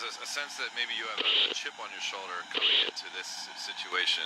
there's a sense that maybe you have a chip on your shoulder coming into this situation.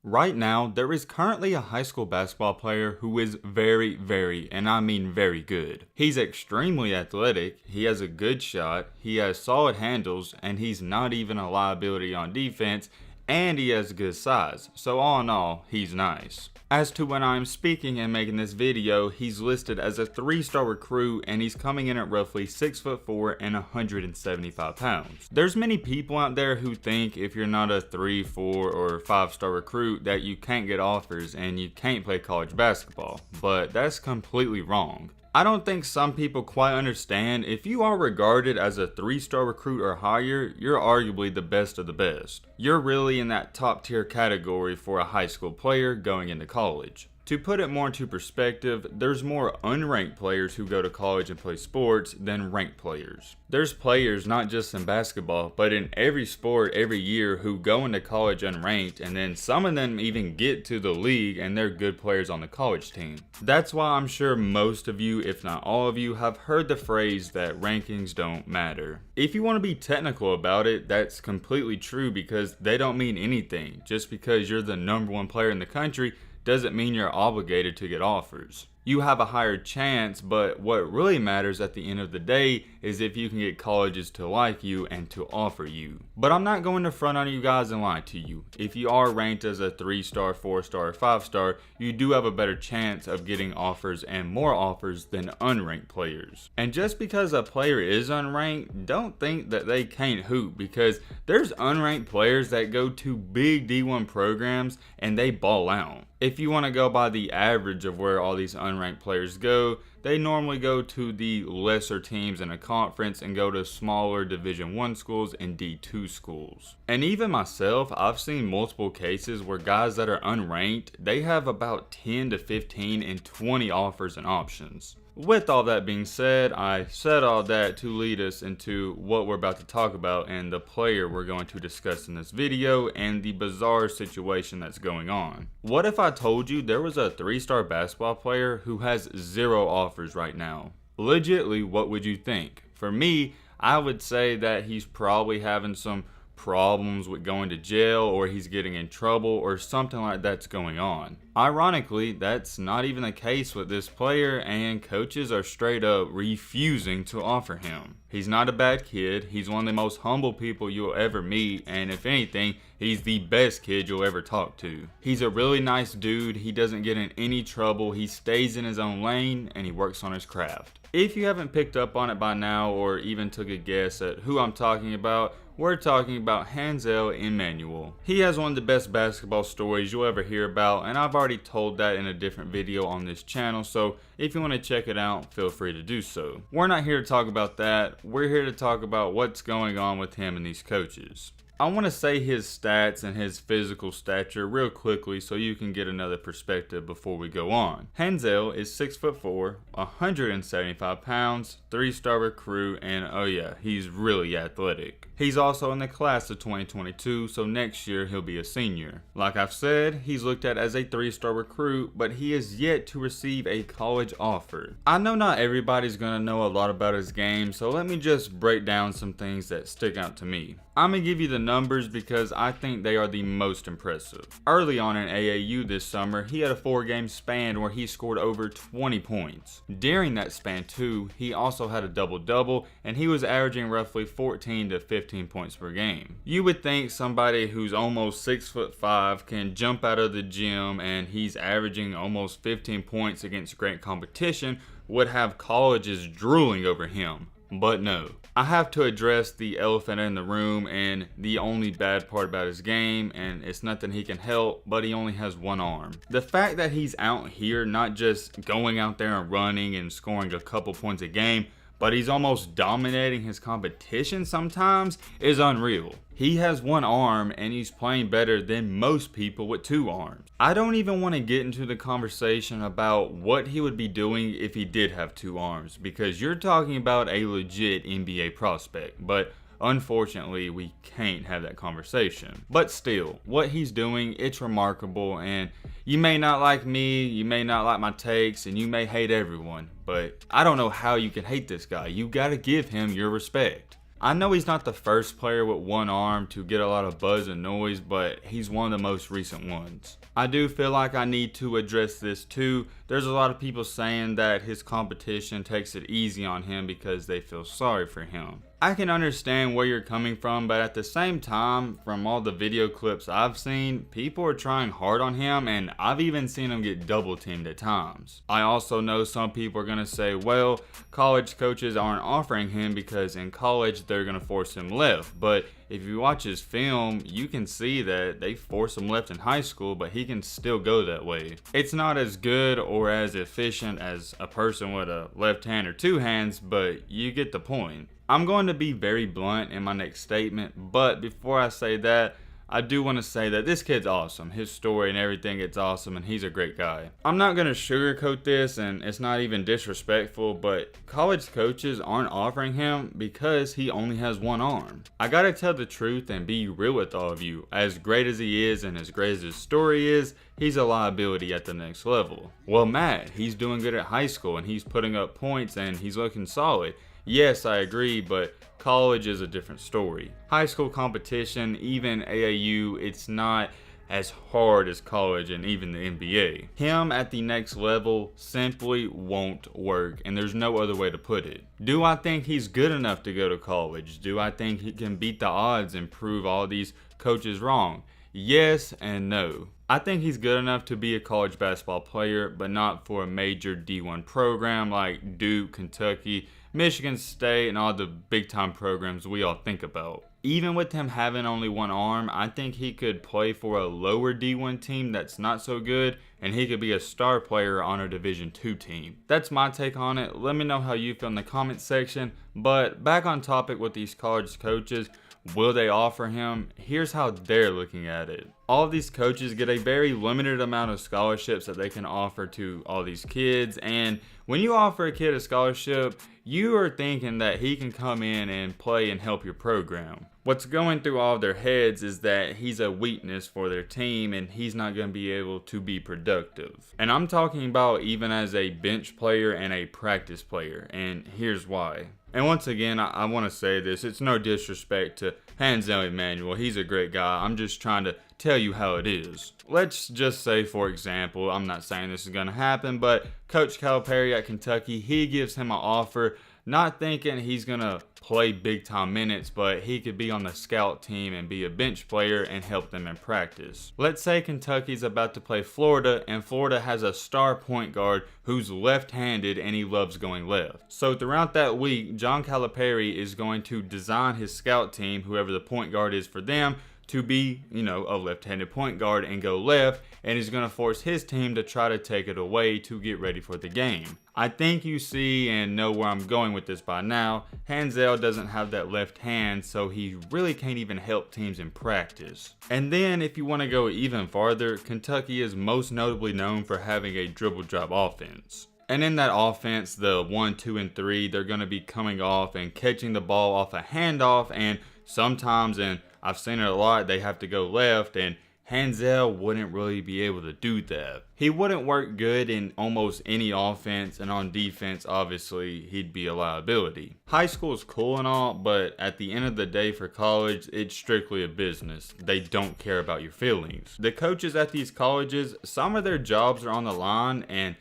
Right now, there is currently a high school basketball player who is very, and I mean very good. He's extremely athletic, he has a good shot, he has solid handles, and he's not even a liability on defense, and he has good size. So all in all, he's nice. As to when I'm speaking and making this video, he's listed as a 3-star recruit and he's coming in at roughly 6'4" and 175 pounds. There's many people out there who think if you're not a 3, 4, or 5-star recruit that you can't get offers and you can't play college basketball, but that's completely wrong. I don't think some people quite understand if you are regarded as a 3-star recruit or higher, you're arguably the best of the best. You're really in that top tier category for a high school player going into college. To put it more into perspective, there's more unranked players who go to college and play sports than ranked players. There's players not just in basketball, but in every sport every year who go into college unranked, and then some of them even get to the league and they're good players on the college team. That's why I'm sure most of you, if not all of you, have heard the phrase that rankings don't matter. If you want to be technical about it, that's completely true because they don't mean anything. Just because you're the #1 player in the country doesn't mean you're obligated to get offers. You have a higher chance, but what really matters at the end of the day is if you can get colleges to like you and to offer you. But I'm not going to front on you guys and lie to you. If you are ranked as a 3-star, 4-star, or 5-star, you do have a better chance of getting offers and more offers than unranked players. And just because a player is unranked, don't think that they can't hoop, because there's unranked players that go to big D1 programs and they ball out. If you want to go by the average of where all these unranked players go, they normally go to the lesser teams in a conference and go to smaller Division I schools and D2 schools. And even myself, I've seen multiple cases where guys that are unranked, they have about 10 to 15 and 20 offers and options. With all that being said, I said all that to lead us into what we're about to talk about and the player we're going to discuss in this video and the bizarre situation that's going on. What if I told you there was a 3-star basketball player who has 0 offers right now? Legitly, what would you think? For me, I would say that he's probably having some problems with going to jail, or he's getting in trouble, or something like that's going on. Ironically, that's not even the case with this player, and coaches are straight up refusing to offer him. He's not a bad kid, he's one of the most humble people you'll ever meet, and if anything, he's the best kid you'll ever talk to. He's a really nice dude, he doesn't get in any trouble, he stays in his own lane, and he works on his craft. If you haven't picked up on it by now, or even took a guess at who I'm talking about, we're talking about Hansel Emmanuel. He has one of the best basketball stories you'll ever hear about, and I've already told that in a different video on this channel, so if you want to check it out, feel free to do so. We're not here to talk about that, we're here to talk about what's going on with him and these coaches. I want to say his stats and his physical stature real quickly so you can get another perspective before we go on. Hansel is 6'4", 175 pounds, 3-star recruit, and oh yeah, he's really athletic. He's also in the class of 2022, so next year he'll be a senior. Like I've said, he's looked at as a 3-star recruit, but he is yet to receive a college offer. I know not everybody's gonna know a lot about his game, so let me just break down some things that stick out to me. I'm gonna give you the numbers because I think they are the most impressive. Early on in AAU this summer, he had a 4-game span where he scored over 20 points. During that span too, he also had a double-double, and he was averaging roughly 14 to 15 points per game. You would think somebody who's almost 6'5" can jump out of the gym and he's averaging almost 15 points against great competition would have colleges drooling over him. But no. I have to address the elephant in the room and the only bad part about his game, and it's nothing he can help, but he only has one arm. The fact that he's out here not just going out there and running and scoring a couple points a game, but he's almost dominating his competition sometimes is unreal. He has one arm and he's playing better than most people with 2 arms. I don't even want to get into the conversation about what he would be doing if he did have 2 arms, because you're talking about a legit NBA prospect. But unfortunately, we can't have that conversation. But still, what he's doing, it's remarkable, and you may not like me, you may not like my takes, and you may hate everyone, but I don't know how you can hate this guy. You gotta give him your respect. I know he's not the first player with one arm to get a lot of buzz and noise, but he's one of the most recent ones. I do feel like I need to address this too. There's a lot of people saying that his competition takes it easy on him because they feel sorry for him. I can understand where you're coming from, but at the same time, from all the video clips I've seen, people are trying hard on him, and I've even seen him get double teamed at times. I also know some people are going to say, well, college coaches aren't offering him because in college they're going to force him left, but if you watch his film, you can see that they force him left in high school, but he can still go that way. It's not as good or as efficient as a person with a left hand or two hands, but you get the point. I'm going to be very blunt in my next statement, but before I say that, I do want to say that this kid's awesome. His story and everything, it's awesome, and he's a great guy. I'm not going to sugarcoat this, and it's not even disrespectful, but college coaches aren't offering him because he only has one arm. I gotta tell the truth and be real with all of you. As great as he is and as great as his story is, he's a liability at the next level. Well, Matt, he's doing good at high school, and he's putting up points, and he's looking solid. Yes, I agree, but college is a different story. High school competition, even AAU, it's not as hard as college and even the NBA. Him at the next level simply won't work, and there's no other way to put it. Do I think he's good enough to go to college? Do I think he can beat the odds and prove all these coaches wrong? Yes and no. I think he's good enough to be a college basketball player, but not for a major D1 program like Duke, Kentucky, Michigan State, and all the big time programs we all think about. Even with him having only one arm, I think he could play for a lower D1 team that's not so good, and he could be a star player on a Division II team. That's my take on it. Let me know how you feel in the comments section. But back on topic with these college coaches, will they offer him? Here's how they're looking at it. All of these coaches get a very limited amount of scholarships that they can offer to all these kids, and when you offer a kid a scholarship, you are thinking that he can come in and play and help your program. What's going through all of their heads is that he's a weakness for their team and he's not going to be able to be productive. And I'm talking about even as a bench player and a practice player, and here's why. And once again, I want to say this, it's no disrespect to Hanzell Emmanuel, he's a great guy, I'm just trying to tell you how it is. Let's just say, for example, I'm not saying this is going to happen, but Coach Calipari at Kentucky, he gives him an offer, not thinking he's going to play big time minutes, but he could be on the scout team and be a bench player and help them in practice. Let's say Kentucky's about to play Florida, and Florida has a star point guard who's left-handed and he loves going left. So throughout that week, John Calipari is going to design his scout team, whoever the point guard is for them, to be, a left-handed point guard and go left, and he's going to force his team to try to take it away to get ready for the game. I think you see and know where I'm going with this by now. Hanzell doesn't have that left hand, so he really can't even help teams in practice. And then if you want to go even farther, Kentucky is most notably known for having a dribble drive offense. And in that offense, the 1, 2, and 3, they're going to be coming off and catching the ball off a handoff, and sometimes, and I've seen it a lot, they have to go left, and Hanzell wouldn't really be able to do that. He wouldn't work good in almost any offense, and on defense, obviously, he'd be a liability. High school is cool and all, but at the end of the day for college, it's strictly a business. They don't care about your feelings. The coaches at these colleges, some of their jobs are on the line, and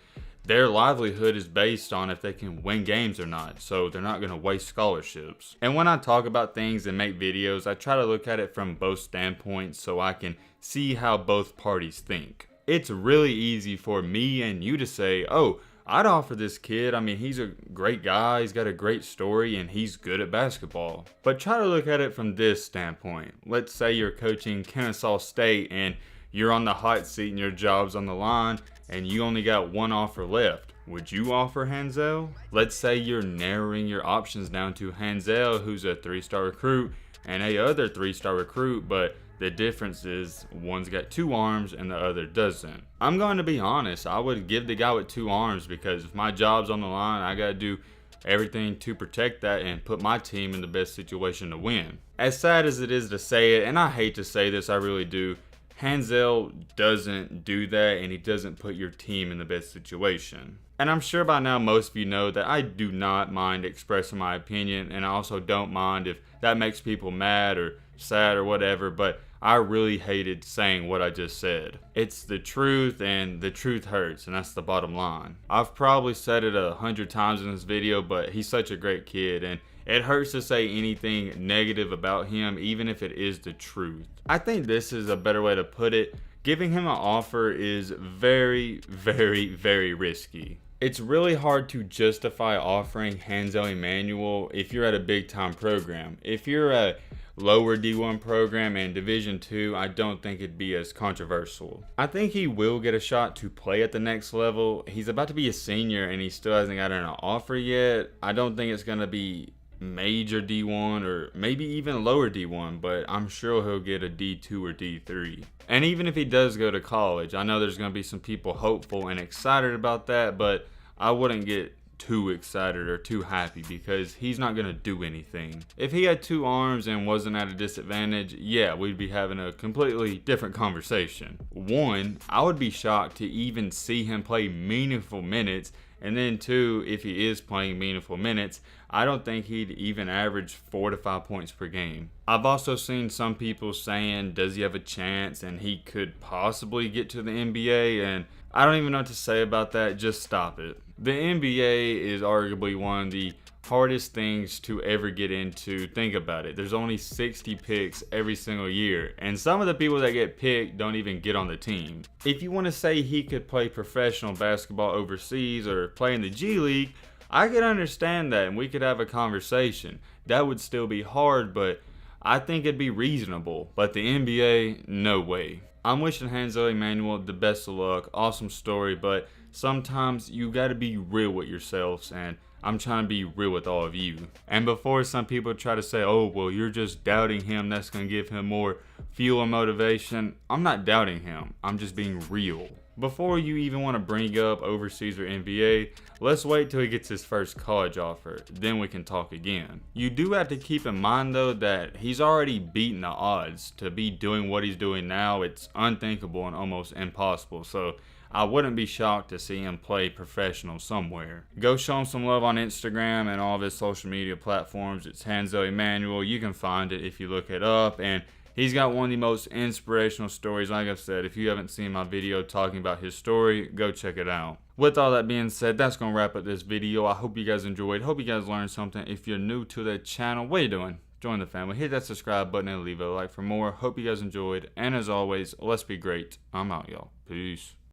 their livelihood is based on if they can win games or not, so they're not going to waste scholarships. And when I talk about things and make videos, I try to look at it from both standpoints so I can see how both parties think. It's really easy for me and you to say, oh, I'd offer this kid, he's a great guy, he's got a great story, and he's good at basketball. But try to look at it from this standpoint. Let's say you're coaching Kennesaw State and you're on the hot seat and your job's on the line, and you only got one offer left. Would you offer Hanzell? Let's say you're narrowing your options down to Hanzell, who's a 3-star recruit, and a other 3-star recruit, but the difference is one's got 2 arms and the other doesn't. I'm going to be honest, I would give the guy with 2 arms because if my job's on the line, I gotta do everything to protect that and put my team in the best situation to win. As sad as it is to say it, and I hate to say this, I really do, Hanzal doesn't do that, and he doesn't put your team in the best situation. And I'm sure by now most of you know that I do not mind expressing my opinion, and I also don't mind if that makes people mad or sad or whatever, but I really hated saying what I just said. It's the truth, and the truth hurts, and that's the bottom line. I've probably said it 100 times in this video, but he's such a great kid, and it hurts to say anything negative about him, even if it is the truth. I think this is a better way to put it. Giving him an offer is very, very, very risky. It's really hard to justify offering Hanzal Emmanuel if you're at a big time program. If you're a lower D1 program and Division II, I don't think it'd be as controversial. I think he will get a shot to play at the next level. He's about to be a senior and he still hasn't gotten an offer yet. I don't think it's going to be major D1 or maybe even lower D1, but I'm sure he'll get a D2 or D3. And even if he does go to college, I know there's going to be some people hopeful and excited about that, but I wouldn't get too excited or too happy because he's not going to do anything. If he had 2 arms and wasn't at a disadvantage, yeah, we'd be having a completely different conversation. 1, I would be shocked to even see him play meaningful minutes, and then 2, if he is playing meaningful minutes, I don't think he'd even average 4 to 5 points per game. I've also seen some people saying, does he have a chance and he could possibly get to the NBA, and I don't even know what to say about that. Just stop it. The NBA is arguably one of the hardest things to ever get into. Think about it. There's only 60 picks every single year, and some of the people that get picked don't even get on the team. If you want to say he could play professional basketball overseas or play in the G League, I could understand that and we could have a conversation. That would still be hard, but I think it'd be reasonable. But the NBA, no way. I'm wishing Hanzal Emmanuel the best of luck. Awesome story, but sometimes you gotta be real with yourselves, and I'm trying to be real with all of you. And before some people try to say, oh, well, you're just doubting him, that's gonna give him more fuel and motivation, I'm not doubting him. I'm just being real. Before you even want to bring up overseas or NBA, let's wait till he gets his first college offer, then we can talk again. You do have to keep in mind though that he's already beaten the odds. To be doing what he's doing now, it's unthinkable and almost impossible, so I wouldn't be shocked to see him play professional somewhere. Go show him some love on Instagram and all of his social media platforms. It's Hanzal Emmanuel. You can find it if you look it up, and he's got one of the most inspirational stories. Like I said, if you haven't seen my video talking about his story, go check it out. With all that being said, that's going to wrap up this video. I hope you guys enjoyed. Hope you guys learned something. If you're new to the channel, what are you doing? Join the family. Hit that subscribe button and leave a like for more. Hope you guys enjoyed. And as always, let's be great. I'm out, y'all. Peace.